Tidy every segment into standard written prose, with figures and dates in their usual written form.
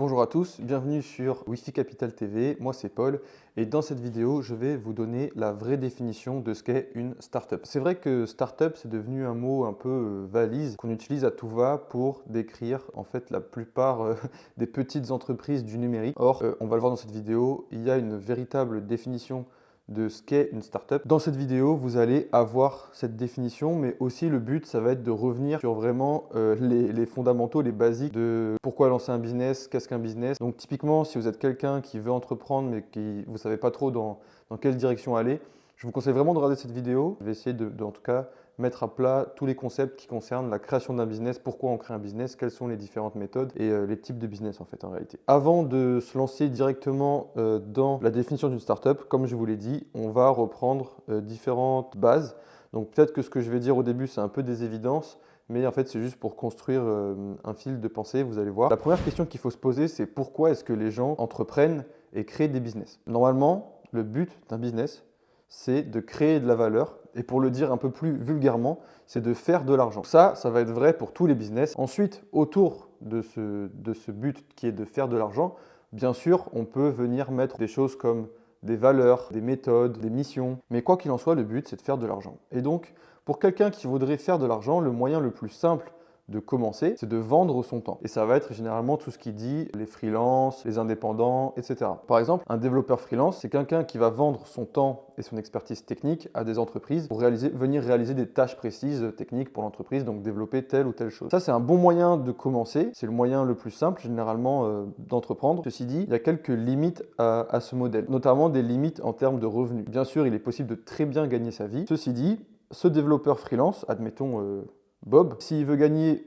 Bonjour à tous, bienvenue sur Wi-Fi Capital TV, moi c'est Paul et dans cette vidéo je vais vous donner la vraie définition de ce qu'est une startup. C'est vrai que startup c'est devenu un mot un peu valise qu'on utilise à tout va pour décrire en fait la plupart des petites entreprises du numérique. Or, on va le voir dans cette vidéo, il y a une véritable définition de ce qu'est une startup. Dans cette vidéo, vous allez avoir cette définition, mais aussi le but, ça va être de revenir sur vraiment les fondamentaux, les basiques de pourquoi lancer un business, qu'est-ce qu'un business. Donc typiquement, si vous êtes quelqu'un qui veut entreprendre, mais qui vous ne savez pas trop dans quelle direction aller, je vous conseille vraiment de regarder cette vidéo. Je vais essayer en tout cas, mettre à plat tous les concepts qui concernent la création d'un business, pourquoi on crée un business, quelles sont les différentes méthodes et les types de business en fait en réalité. Avant de se lancer directement dans la définition d'une startup, comme je vous l'ai dit, on va reprendre différentes bases. Donc peut-être que ce que je vais dire au début, c'est un peu des évidences, mais en fait c'est juste pour construire un fil de pensée, vous allez voir. La première question qu'il faut se poser, c'est pourquoi est-ce que les gens entreprennent et créent des business? Normalement, le but d'un business, c'est de créer de la valeur. Et pour le dire un peu plus vulgairement, c'est de faire de l'argent. Ça va être vrai pour tous les business. Ensuite, autour de ce but qui est de faire de l'argent, bien sûr, on peut venir mettre des choses comme des valeurs, des méthodes, des missions. Mais quoi qu'il en soit, le but, c'est de faire de l'argent. Et donc, pour quelqu'un qui voudrait faire de l'argent, le moyen le plus simple de commencer, c'est de vendre son temps. Et ça va être généralement tout ce qui dit les freelances, les indépendants, etc. Par exemple, un développeur freelance, c'est quelqu'un qui va vendre son temps et son expertise technique à des entreprises pour venir réaliser des tâches précises techniques pour l'entreprise, donc développer telle ou telle chose. Ça, c'est un bon moyen de commencer. C'est le moyen le plus simple, généralement, d'entreprendre. Ceci dit, il y a quelques limites à ce modèle, notamment des limites en termes de revenus. Bien sûr, il est possible de très bien gagner sa vie. Ceci dit, ce développeur freelance, admettons Bob, s'il veut gagner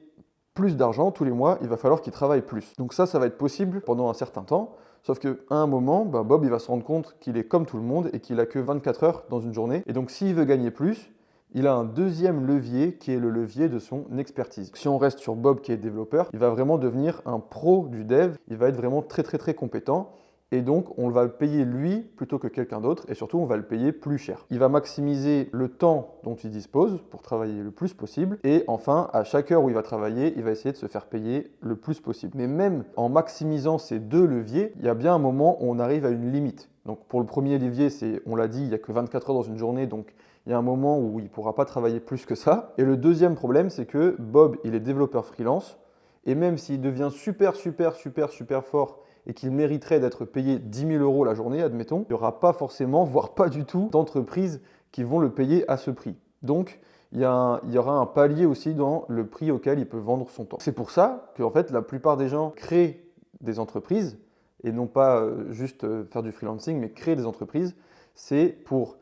plus d'argent tous les mois, il va falloir qu'il travaille plus. Donc ça va être possible pendant un certain temps, sauf qu'à un moment, Bob il va se rendre compte qu'il est comme tout le monde et qu'il a que 24 heures dans une journée. Et donc s'il veut gagner plus, il a un deuxième levier qui est le levier de son expertise. Si on reste sur Bob qui est développeur, il va vraiment devenir un pro du dev, il va être vraiment très compétent. Et donc, on va le payer lui plutôt que quelqu'un d'autre et surtout, on va le payer plus cher. Il va maximiser le temps dont il dispose pour travailler le plus possible et enfin, à chaque heure où il va travailler, il va essayer de se faire payer le plus possible. Mais même en maximisant ces deux leviers, il y a bien un moment où on arrive à une limite. Donc, pour le premier levier, on l'a dit, il n'y a que 24 heures dans une journée, donc il y a un moment où il ne pourra pas travailler plus que ça. Et le deuxième problème, c'est que Bob, il est développeur freelance et même s'il devient super fort et qu'il mériterait d'être payé 10 000 € la journée, admettons, il n'y aura pas forcément, voire pas du tout, d'entreprises qui vont le payer à ce prix. Donc, il y aura un palier aussi dans le prix auquel il peut vendre son temps. C'est pour ça que en fait, la plupart des gens créent des entreprises, et non pas juste faire du freelancing, mais créer des entreprises, c'est pour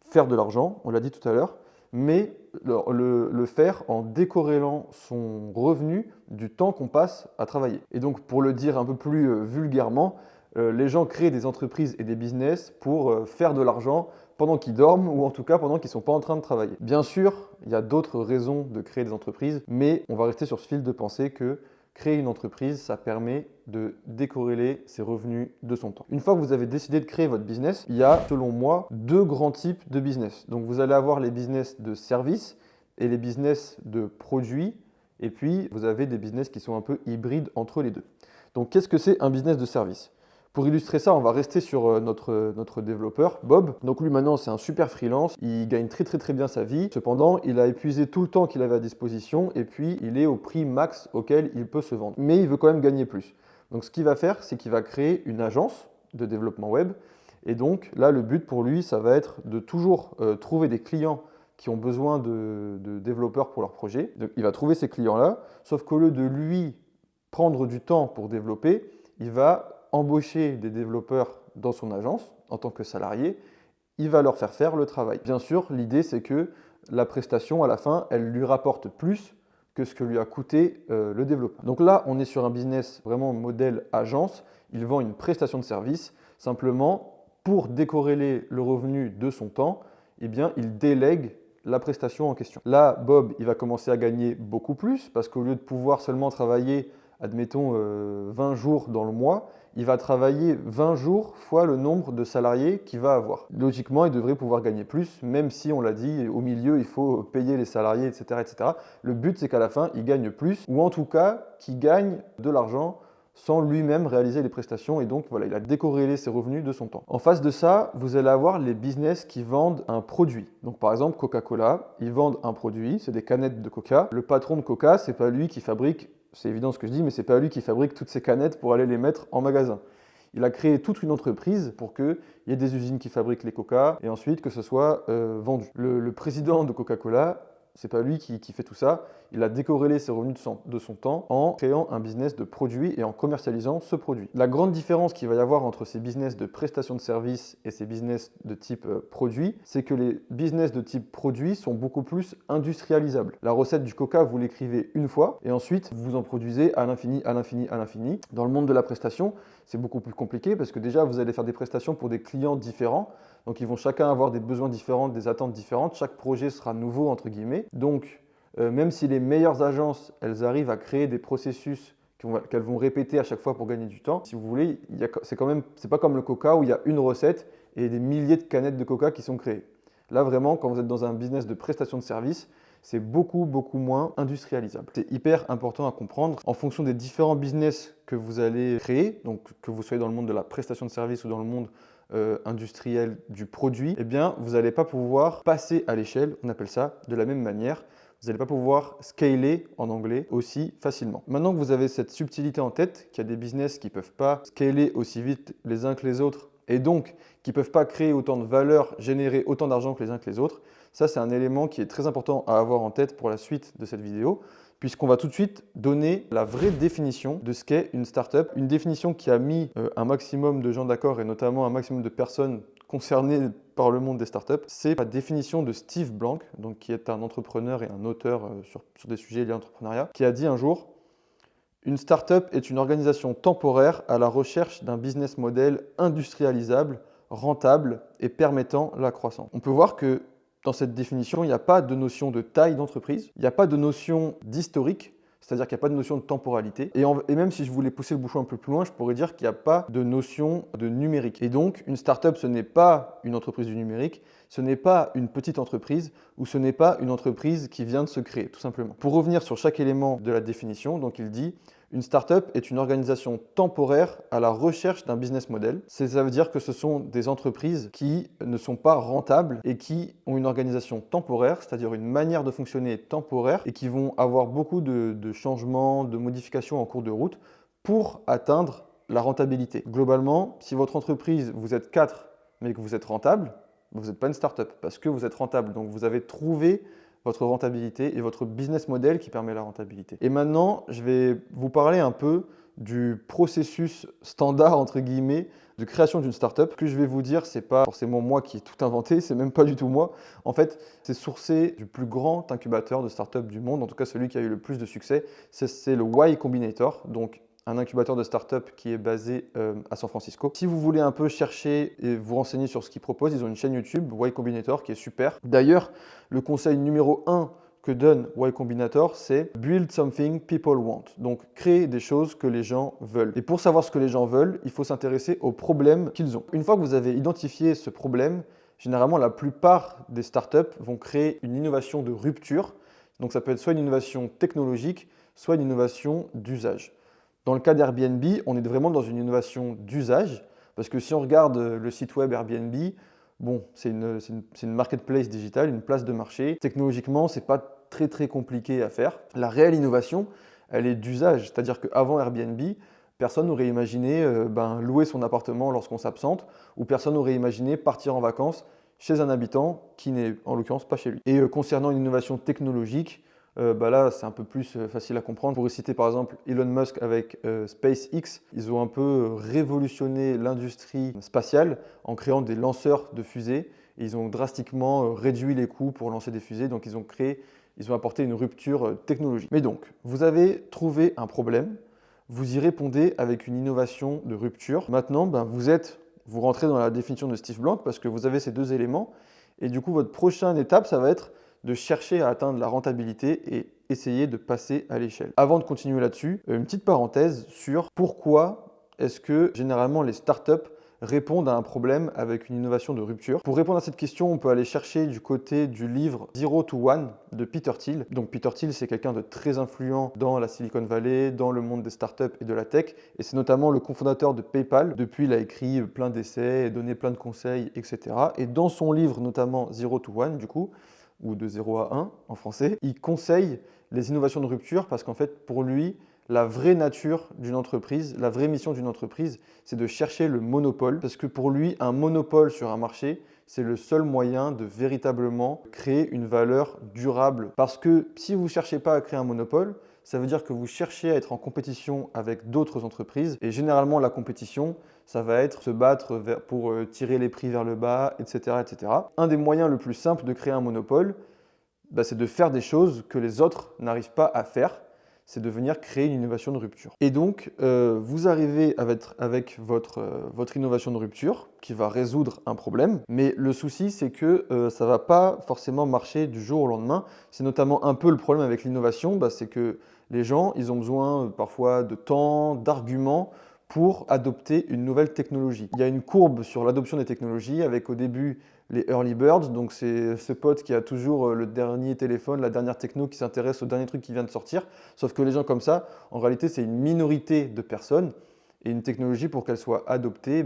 faire de l'argent, on l'a dit tout à l'heure, mais le faire en décorrélant son revenu du temps qu'on passe à travailler. Et donc, pour le dire un peu plus vulgairement, les gens créent des entreprises et des business pour faire de l'argent pendant qu'ils dorment ou en tout cas pendant qu'ils ne sont pas en train de travailler. Bien sûr, il y a d'autres raisons de créer des entreprises, mais on va rester sur ce fil de pensée que créer une entreprise, ça permet de décorréler ses revenus de son temps. Une fois que vous avez décidé de créer votre business, il y a, selon moi, deux grands types de business. Donc vous allez avoir les business de services et les business de produits, et puis vous avez des business qui sont un peu hybrides entre les deux. Donc qu'est-ce que c'est un business de service ? Pour illustrer ça, on va rester sur notre développeur, Bob. Donc lui maintenant c'est un super freelance, il gagne très bien sa vie. Cependant, il a épuisé tout le temps qu'il avait à disposition et puis il est au prix max auquel il peut se vendre. Mais il veut quand même gagner plus. Donc ce qu'il va faire, c'est qu'il va créer une agence de développement web. Et donc là, le but pour lui, ça va être de toujours trouver des clients qui ont besoin de développeurs pour leur projet. Donc il va trouver ces clients-là, sauf qu'au lieu de lui prendre du temps pour développer, il va embaucher des développeurs dans son agence en tant que salarié, il va leur faire le travail. Bien sûr, l'idée c'est que la prestation à la fin, elle lui rapporte plus que ce que lui a coûté le développeur. Donc là, on est sur un business vraiment modèle agence, il vend une prestation de service, simplement pour décorréler le revenu de son temps, eh bien, il délègue la prestation en question. Là, Bob, il va commencer à gagner beaucoup plus parce qu'au lieu de pouvoir seulement travailler admettons 20 jours dans le mois, il va travailler 20 jours fois le nombre de salariés qu'il va avoir. Logiquement, il devrait pouvoir gagner plus, même si on l'a dit, au milieu, il faut payer les salariés, etc. etc. Le but, c'est qu'à la fin, il gagne plus, ou en tout cas, qu'il gagne de l'argent sans lui-même réaliser les prestations et donc voilà, il a décorrélé ses revenus de son temps. En face de ça, vous allez avoir les business qui vendent un produit. Donc par exemple Coca-Cola, ils vendent un produit, c'est des canettes de Coca. Le patron de Coca, c'est pas lui qui fabrique, c'est évident ce que je dis, mais c'est pas lui qui fabrique toutes ces canettes pour aller les mettre en magasin. Il a créé toute une entreprise pour qu'il y ait des usines qui fabriquent les Coca et ensuite que ce soit vendu. Le président de Coca-Cola, c'est pas lui qui fait tout ça. Il a décorrélé ses revenus de son temps en créant un business de produit et en commercialisant ce produit. La grande différence qu'il va y avoir entre ces business de prestation de services et ces business de type produit, c'est que les business de type produit sont beaucoup plus industrialisables. La recette du Coca, vous l'écrivez une fois et ensuite vous en produisez à l'infini, à l'infini, à l'infini. Dans le monde de la prestation, c'est beaucoup plus compliqué parce que déjà vous allez faire des prestations pour des clients différents. Donc ils vont chacun avoir des besoins différents, des attentes différentes. Chaque projet sera nouveau entre guillemets. Donc même si les meilleures agences, elles arrivent à créer des processus qu'elles vont répéter à chaque fois pour gagner du temps, si vous voulez, c'est pas comme le Coca où il y a une recette et des milliers de canettes de Coca qui sont créées. Là vraiment, quand vous êtes dans un business de prestation de service, c'est beaucoup moins industrialisable. C'est hyper important à comprendre. En fonction des différents business que vous allez créer, donc que vous soyez dans le monde de la prestation de service ou dans le monde industriel du produit, eh bien, vous n'allez pas pouvoir passer à l'échelle, on appelle ça de la même manière. Vous n'allez pas pouvoir scaler en anglais aussi facilement. Maintenant que vous avez cette subtilité en tête, qu'il y a des business qui ne peuvent pas scaler aussi vite les uns que les autres et donc qui ne peuvent pas créer autant de valeur, générer autant d'argent que les uns que les autres, ça c'est un élément qui est très important à avoir en tête pour la suite de cette vidéo, puisqu'on va tout de suite donner la vraie définition de ce qu'est une startup, une définition qui a mis un maximum de gens d'accord et notamment un maximum de personnes concernées par le monde des startups. C'est la définition de Steve Blank, donc qui est un entrepreneur et un auteur sur des sujets liés à l'entrepreneuriat, qui a dit un jour: une startup est une organisation temporaire à la recherche d'un business model industrialisable, rentable et permettant la croissance. On peut voir que dans cette définition, il n'y a pas de notion de taille d'entreprise, il n'y a pas de notion d'historique, c'est-à-dire qu'il n'y a pas de notion de temporalité. Et même si je voulais pousser le bouchon un peu plus loin, je pourrais dire qu'il n'y a pas de notion de numérique. Et donc, une startup, ce n'est pas une entreprise du numérique, ce n'est pas une petite entreprise ou ce n'est pas une entreprise qui vient de se créer, tout simplement. Pour revenir sur chaque élément de la définition, donc il dit: une startup est une organisation temporaire à la recherche d'un business model. Ça veut dire que ce sont des entreprises qui ne sont pas rentables et qui ont une organisation temporaire, c'est-à-dire une manière de fonctionner temporaire et qui vont avoir beaucoup de changements, de modifications en cours de route pour atteindre la rentabilité. Globalement, si votre entreprise, vous êtes 4 mais que vous êtes rentable, vous n'êtes pas une startup parce que vous êtes rentable. Donc vous avez trouvé votre rentabilité et votre business model qui permet la rentabilité. Et maintenant, je vais vous parler un peu du processus standard, entre guillemets, de création d'une startup. Ce que je vais vous dire, c'est pas forcément moi qui ai tout inventé, c'est même pas du tout moi. En fait, c'est sourcé du plus grand incubateur de startup du monde, en tout cas celui qui a eu le plus de succès, c'est le Y Combinator, donc un incubateur de start-up qui est basé à San Francisco. Si vous voulez un peu chercher et vous renseigner sur ce qu'ils proposent, ils ont une chaîne YouTube, Y Combinator, qui est super. D'ailleurs, le conseil numéro 1 que donne Y Combinator, c'est Build something people want. Donc, créer des choses que les gens veulent. Et pour savoir ce que les gens veulent, il faut s'intéresser aux problèmes qu'ils ont. Une fois que vous avez identifié ce problème, généralement, la plupart des startups vont créer une innovation de rupture. Donc, ça peut être soit une innovation technologique, soit une innovation d'usage. Dans le cas d'Airbnb, on est vraiment dans une innovation d'usage, parce que si on regarde le site web Airbnb, bon, c'est une marketplace digitale, une place de marché. Technologiquement, ce n'est pas très compliqué à faire. La réelle innovation, elle est d'usage, c'est-à-dire qu'avant Airbnb, personne n'aurait imaginé louer son appartement lorsqu'on s'absente, ou personne n'aurait imaginé partir en vacances chez un habitant qui n'est en l'occurrence pas chez lui. Et concernant une innovation technologique, là, c'est un peu plus facile à comprendre. Pour citer par exemple Elon Musk avec SpaceX, ils ont un peu révolutionné l'industrie spatiale en créant des lanceurs de fusées. Et ils ont drastiquement réduit les coûts pour lancer des fusées. Donc ils ont apporté une rupture technologique. Mais donc, vous avez trouvé un problème, vous y répondez avec une innovation de rupture. Maintenant, vous rentrez dans la définition de Steve Blank parce que vous avez ces deux éléments. Et du coup, votre prochaine étape, ça va être de chercher à atteindre la rentabilité et essayer de passer à l'échelle. Avant de continuer là-dessus, une petite parenthèse sur pourquoi est-ce que généralement les startups répondent à un problème avec une innovation de rupture. Pour répondre à cette question, on peut aller chercher du côté du livre Zero to One de Peter Thiel. Donc Peter Thiel, c'est quelqu'un de très influent dans la Silicon Valley, dans le monde des startups et de la tech, et c'est notamment le cofondateur de PayPal. Depuis, il a écrit plein d'essais et donné plein de conseils, etc. Et dans son livre, notamment Zero to One, du coup, ou de 0 à 1 en français, il conseille les innovations de rupture parce qu'en fait, pour lui, la vraie nature d'une entreprise, la vraie mission d'une entreprise, c'est de chercher le monopole. Parce que pour lui, un monopole sur un marché, c'est le seul moyen de véritablement créer une valeur durable. Parce que si vous ne cherchez pas à créer un monopole, ça veut dire que vous cherchez à être en compétition avec d'autres entreprises. Et généralement, la compétition, ça va être se battre pour tirer les prix vers le bas, etc., etc. Un des moyens le plus simple de créer un monopole, c'est de faire des choses que les autres n'arrivent pas à faire. C'est de venir créer une innovation de rupture. Et donc, vous arrivez avec votre innovation de rupture qui va résoudre un problème, mais le souci, c'est que ça ne va pas forcément marcher du jour au lendemain. C'est notamment un peu le problème avec l'innovation, c'est que les gens, ils ont besoin parfois de temps, d'arguments pour adopter une nouvelle technologie. Il y a une courbe sur l'adoption des technologies avec au début les early birds, donc c'est ce pote qui a toujours le dernier téléphone, la dernière techno, qui s'intéresse au dernier truc qui vient de sortir. Sauf que les gens comme ça, en réalité, c'est une minorité de personnes. Et une technologie, pour qu'elle soit adoptée,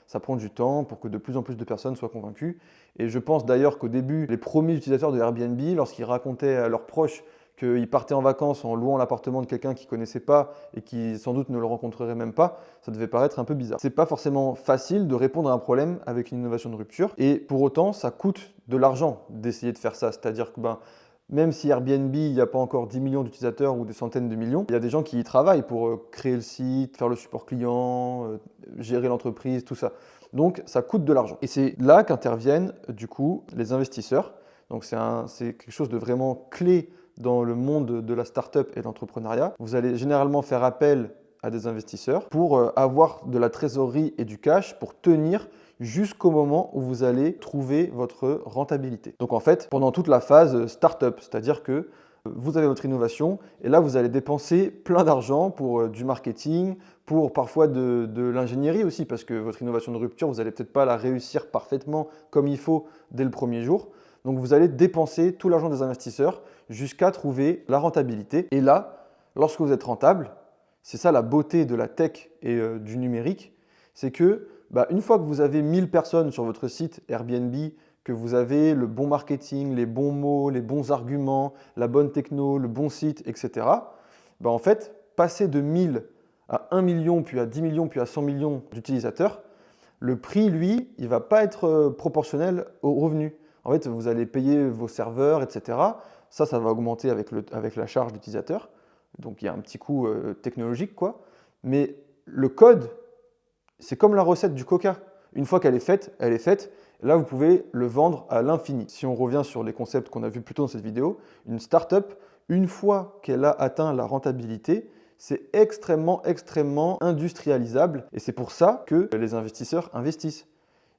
ça prend du temps pour que de plus en plus de personnes soient convaincues. Et je pense d'ailleurs qu'au début, les premiers utilisateurs de Airbnb, lorsqu'ils racontaient à leurs proches qu'ils partaient en vacances en louant l'appartement de quelqu'un qu'ils ne connaissaient pas et qui sans doute ne le rencontrerait même pas, ça devait paraître un peu bizarre. C'est pas forcément facile de répondre à un problème avec une innovation de rupture et pour autant ça coûte de l'argent d'essayer de faire ça. C'est-à-dire que même si Airbnb, il n'y a pas encore 10 millions d'utilisateurs ou des centaines de millions, il y a des gens qui y travaillent pour créer le site, faire le support client, gérer l'entreprise, tout ça. Donc ça coûte de l'argent. Et c'est là qu'interviennent du coup les investisseurs. Donc c'est quelque chose de vraiment clé dans le monde de la start-up et de l'entrepreneuriat. Vous allez généralement faire appel à des investisseurs pour avoir de la trésorerie et du cash pour tenir jusqu'au moment où vous allez trouver votre rentabilité. Donc en fait, pendant toute la phase start-up, c'est-à-dire que vous avez votre innovation et là, vous allez dépenser plein d'argent pour du marketing, pour parfois de l'ingénierie aussi, parce que votre innovation de rupture, vous n'allez peut-être pas la réussir parfaitement comme il faut dès le premier jour. Donc vous allez dépenser tout l'argent des investisseurs jusqu'à trouver la rentabilité. Et là, lorsque vous êtes rentable, c'est ça la beauté de la tech et du numérique, c'est que une fois que vous avez 1000 personnes sur votre site Airbnb, que vous avez le bon marketing, les bons mots, les bons arguments, la bonne techno, le bon site, etc., en fait, passer de 1000 à 1 million, puis à 10 millions, puis à 100 millions d'utilisateurs, le prix, lui, il ne va pas être proportionnel aux revenus. En fait, vous allez payer vos serveurs, etc. Ça va augmenter avec la charge d'utilisateur. Donc, il y a un petit coût technologique, quoi. Mais le code, c'est comme la recette du Coca. Une fois qu'elle est faite, elle est faite. Là, vous pouvez le vendre à l'infini. Si on revient sur les concepts qu'on a vus plus tôt dans cette vidéo, une startup, une fois qu'elle a atteint la rentabilité, c'est extrêmement, extrêmement industrialisable. Et c'est pour ça que les investisseurs investissent.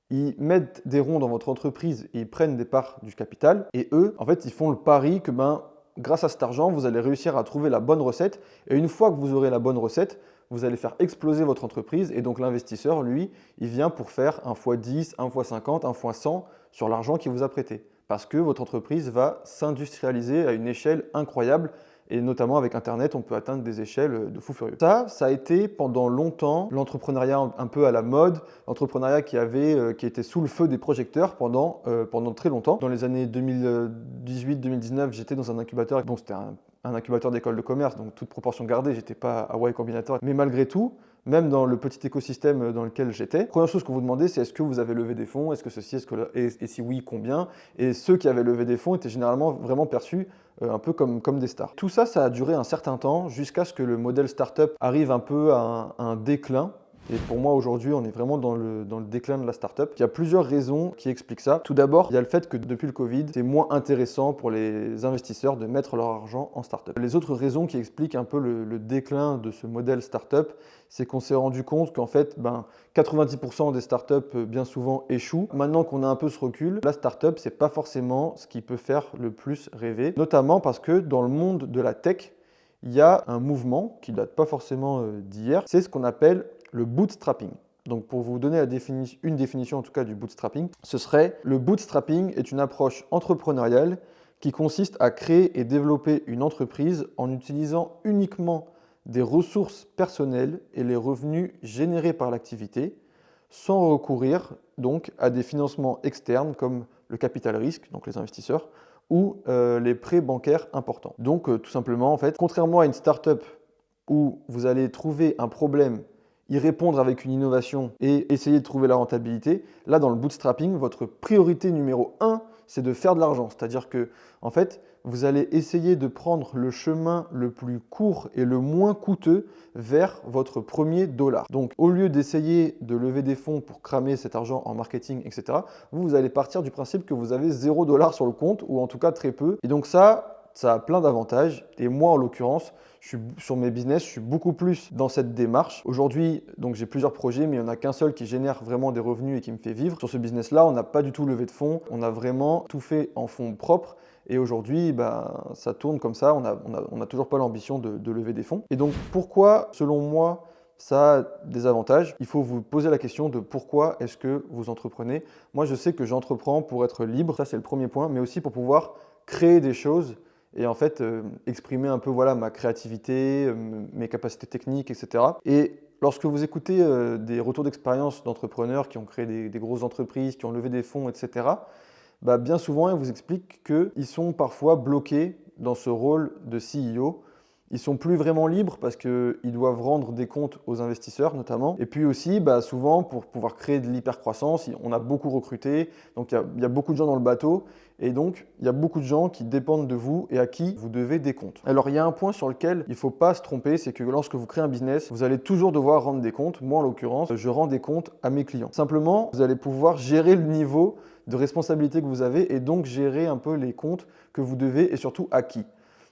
Ils mettent des ronds dans votre entreprise et ils prennent des parts du capital. Et eux, en fait, ils font le pari que grâce à cet argent, vous allez réussir à trouver la bonne recette. Et une fois que vous aurez la bonne recette, vous allez faire exploser votre entreprise. Et donc l'investisseur, lui, il vient pour faire 1 x 10, 1 x 50, 1 x 100 sur l'argent qu'il vous a prêté. Parce que votre entreprise va s'industrialiser à une échelle incroyable. Et notamment avec Internet, on peut atteindre des échelles de fou furieux. Ça a été pendant longtemps l'entrepreneuriat un peu à la mode, l'entrepreneuriat qui était sous le feu des projecteurs pendant très longtemps. Dans les années 2018-2019, j'étais dans un incubateur. Bon, c'était un incubateur d'école de commerce, donc toute proportion gardée, j'étais pas à Y Combinator. Mais malgré tout, même dans le petit écosystème dans lequel j'étais, la première chose qu'on vous demandait, c'est est-ce que vous avez levé des fonds, est-ce que ceci, est-ce que là, et si oui, combien? Et ceux qui avaient levé des fonds étaient généralement vraiment perçus un peu comme des stars. Tout ça, ça a duré un certain temps jusqu'à ce que le modèle startup arrive un peu à un déclin. Et pour moi, aujourd'hui, on est vraiment dans le déclin de la startup. Il y a plusieurs raisons qui expliquent ça. Tout d'abord, il y a le fait que depuis le Covid, c'est moins intéressant pour les investisseurs de mettre leur argent en startup. Les autres raisons qui expliquent un peu le déclin de ce modèle startup, c'est qu'on s'est rendu compte qu'en fait, 90% des startups bien souvent échouent. Maintenant qu'on a un peu ce recul, la startup, c'est pas forcément ce qui peut faire le plus rêver, notamment parce que dans le monde de la tech, il y a un mouvement qui date pas forcément d'hier, c'est ce qu'on appelle le bootstrapping. Donc pour vous donner une définition en tout cas du bootstrapping, ce serait: le bootstrapping est une approche entrepreneuriale qui consiste à créer et développer une entreprise en utilisant uniquement des ressources personnelles et les revenus générés par l'activité, sans recourir donc à des financements externes comme le capital risque, donc les investisseurs, ou les prêts bancaires importants. Donc tout simplement, en fait, contrairement à une startup où vous allez trouver un problème, y répondre avec une innovation et essayer de trouver la rentabilité, là dans le bootstrapping, votre priorité numéro 1, c'est de faire de l'argent. C'est-à-dire que, en fait, vous allez essayer de prendre le chemin le plus court et le moins coûteux vers votre premier dollar. Donc, au lieu d'essayer de lever des fonds pour cramer cet argent en marketing, etc., vous allez partir du principe que vous avez 0 $ sur le compte, ou en tout cas très peu. Et donc ça a plein d'avantages. Et moi, en l'occurrence, sur mes business, je suis beaucoup plus dans cette démarche. Aujourd'hui, donc j'ai plusieurs projets, mais il n'y en a qu'un seul qui génère vraiment des revenus et qui me fait vivre. Sur ce business-là, on n'a pas du tout levé de fonds. On a vraiment tout fait en fonds propres. Et aujourd'hui, ça tourne comme ça. On n'a toujours pas l'ambition de lever des fonds. Et donc, pourquoi, selon moi, ça a des avantages? Il faut vous poser la question de pourquoi est-ce que vous entreprenez. Moi, je sais que j'entreprends pour être libre. Ça, c'est le premier point, mais aussi pour pouvoir créer des choses et en fait exprimer un peu voilà, ma créativité, mes capacités techniques, etc. Et lorsque vous écoutez des retours d'expérience d'entrepreneurs qui ont créé des grosses entreprises, qui ont levé des fonds, etc., bien souvent, ils vous expliquent qu'ils sont parfois bloqués dans ce rôle de CEO. Ils sont plus vraiment libres parce qu'ils doivent rendre des comptes aux investisseurs notamment. Et puis aussi, souvent, pour pouvoir créer de l'hypercroissance, on a beaucoup recruté, donc il y a beaucoup de gens dans le bateau. Et donc, il y a beaucoup de gens qui dépendent de vous et à qui vous devez des comptes. Alors, il y a un point sur lequel il ne faut pas se tromper, c'est que lorsque vous créez un business, vous allez toujours devoir rendre des comptes. Moi, en l'occurrence, je rends des comptes à mes clients. Simplement, vous allez pouvoir gérer le niveau de responsabilité que vous avez et donc gérer un peu les comptes que vous devez et surtout à qui.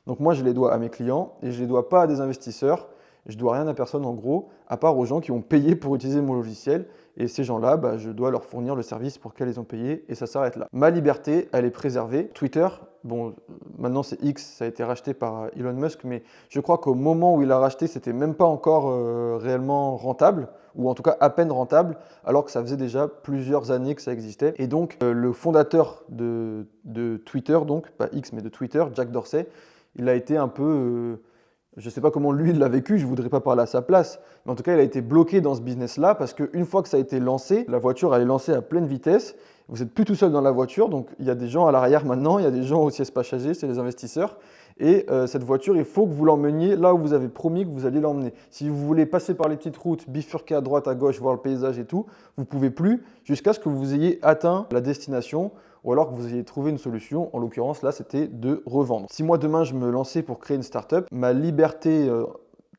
Donc moi, je les dois à mes clients et je ne les dois pas à des investisseurs. Je ne dois rien à personne en gros, à part aux gens qui ont payé pour utiliser mon logiciel. Et ces gens-là, je dois leur fournir le service pour lequel ils ont payé et ça s'arrête là. Ma liberté, elle est préservée. Twitter, bon, maintenant c'est X, ça a été racheté par Elon Musk, mais je crois qu'au moment où il a racheté, c'était même pas encore réellement rentable, ou en tout cas à peine rentable, alors que ça faisait déjà plusieurs années que ça existait. Et donc, le fondateur de Twitter, donc pas X, mais de Twitter, Jack Dorsey, il a été un peu... je ne sais pas comment lui il l'a vécu, je ne voudrais pas parler à sa place, mais en tout cas il a été bloqué dans ce business-là parce qu'une fois que ça a été lancé, la voiture elle est lancée à pleine vitesse, vous n'êtes plus tout seul dans la voiture, donc il y a des gens à l'arrière maintenant, il y a des gens au siège passager, c'est les investisseurs, et cette voiture il faut que vous l'emmeniez là où vous avez promis que vous alliez l'emmener. Si vous voulez passer par les petites routes, bifurquer à droite, à gauche, voir le paysage et tout, vous ne pouvez plus jusqu'à ce que vous ayez atteint la destination, ou alors que vous ayez trouvé une solution, en l'occurrence là c'était de revendre. Si moi demain je me lançais pour créer une startup, ma liberté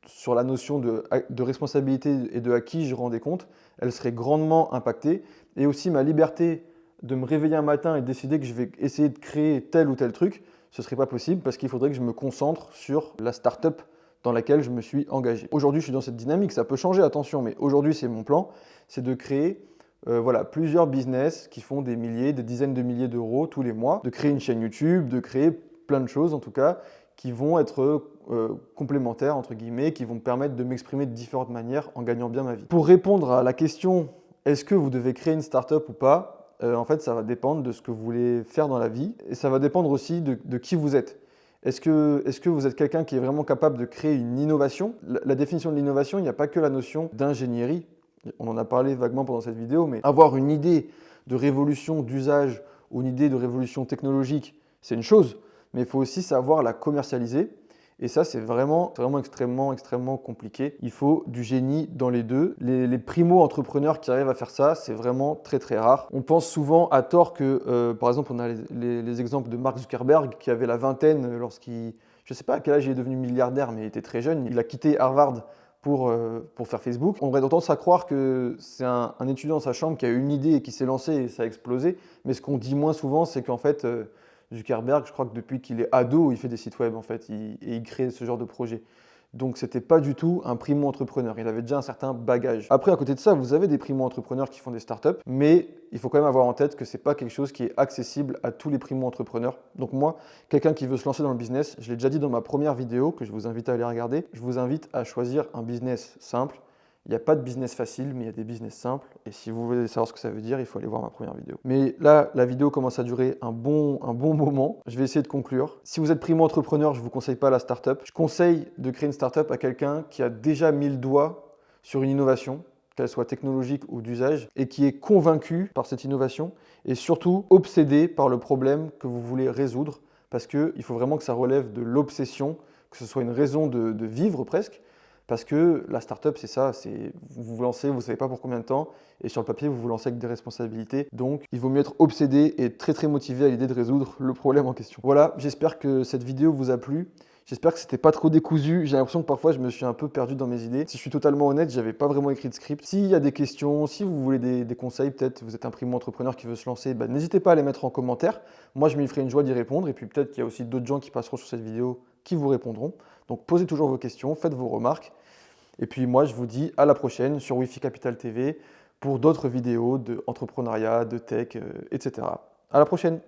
sur la notion de responsabilité et de à qui je rendais compte, elle serait grandement impactée. Et aussi ma liberté de me réveiller un matin et décider que je vais essayer de créer tel ou tel truc, ce ne serait pas possible parce qu'il faudrait que je me concentre sur la startup dans laquelle je me suis engagé. Aujourd'hui je suis dans cette dynamique, ça peut changer, attention, mais aujourd'hui c'est mon plan, c'est de créer plusieurs business qui font des milliers, des dizaines de milliers d'euros tous les mois, de créer une chaîne YouTube, de créer plein de choses en tout cas, qui vont être complémentaires, entre guillemets, qui vont me permettre de m'exprimer de différentes manières en gagnant bien ma vie. Pour répondre à la question, est-ce que vous devez créer une startup ou pas, en fait, ça va dépendre de ce que vous voulez faire dans la vie et ça va dépendre aussi de qui vous êtes. Est-ce que vous êtes quelqu'un qui est vraiment capable de créer une innovation? La définition de l'innovation, il n'y a pas que la notion d'ingénierie. On en a parlé vaguement pendant cette vidéo, mais avoir une idée de révolution d'usage ou une idée de révolution technologique, c'est une chose, mais il faut aussi savoir la commercialiser. Et ça, c'est vraiment extrêmement compliqué. Il faut du génie dans les deux. Les primo-entrepreneurs qui arrivent à faire ça, c'est vraiment très rare. On pense souvent à tort que, par exemple, on a les exemples de Mark Zuckerberg qui avait la vingtaine lorsqu'il, je ne sais pas à quel âge il est devenu milliardaire, mais il était très jeune. Il a quitté Harvard pour faire Facebook. On aurait tendance à croire que c'est un étudiant dans sa chambre qui a eu une idée et qui s'est lancé et ça a explosé. Mais ce qu'on dit moins souvent, c'est qu'en fait, Zuckerberg, je crois que depuis qu'il est ado, il fait des sites web en fait, et il crée ce genre de projet. Donc c'était pas du tout un primo-entrepreneur, il avait déjà un certain bagage. Après, à côté de ça, vous avez des primo-entrepreneurs qui font des startups, mais il faut quand même avoir en tête que c'est pas quelque chose qui est accessible à tous les primo-entrepreneurs. Donc moi, quelqu'un qui veut se lancer dans le business, je l'ai déjà dit dans ma première vidéo, que je vous invite à aller regarder, je vous invite à choisir un business simple Il n'y a pas de business facile, mais il y a des business simples. Et si vous voulez savoir ce que ça veut dire, il faut aller voir ma première vidéo. Mais là, la vidéo commence à durer un bon moment. Je vais essayer de conclure. Si vous êtes primo-entrepreneur, je ne vous conseille pas la startup. Je conseille de créer une startup à quelqu'un qui a déjà mis le doigt sur une innovation, qu'elle soit technologique ou d'usage, et qui est convaincu par cette innovation, et surtout obsédé par le problème que vous voulez résoudre, parce qu'il faut vraiment que ça relève de l'obsession, que ce soit une raison de vivre presque. Parce que la startup, c'est ça, vous vous lancez, vous ne savez pas pour combien de temps, et sur le papier, vous vous lancez avec des responsabilités. Donc, il vaut mieux être obsédé et très motivé à l'idée de résoudre le problème en question. Voilà, j'espère que cette vidéo vous a plu. J'espère que c'était pas trop décousu. J'ai l'impression que parfois je me suis un peu perdu dans mes idées. Si je suis totalement honnête, j'avais pas vraiment écrit de script. S'il y a des questions, si vous voulez des conseils, peut-être vous êtes un primo-entrepreneur qui veut se lancer, n'hésitez pas à les mettre en commentaire. Moi, je me ferai une joie d'y répondre. Et puis peut-être qu'il y a aussi d'autres gens qui passeront sur cette vidéo qui vous répondront. Donc posez toujours vos questions, faites vos remarques. Et puis moi, je vous dis à la prochaine sur Wi-Fi Capital TV pour d'autres vidéos d'entrepreneuriat, de tech, etc. À la prochaine!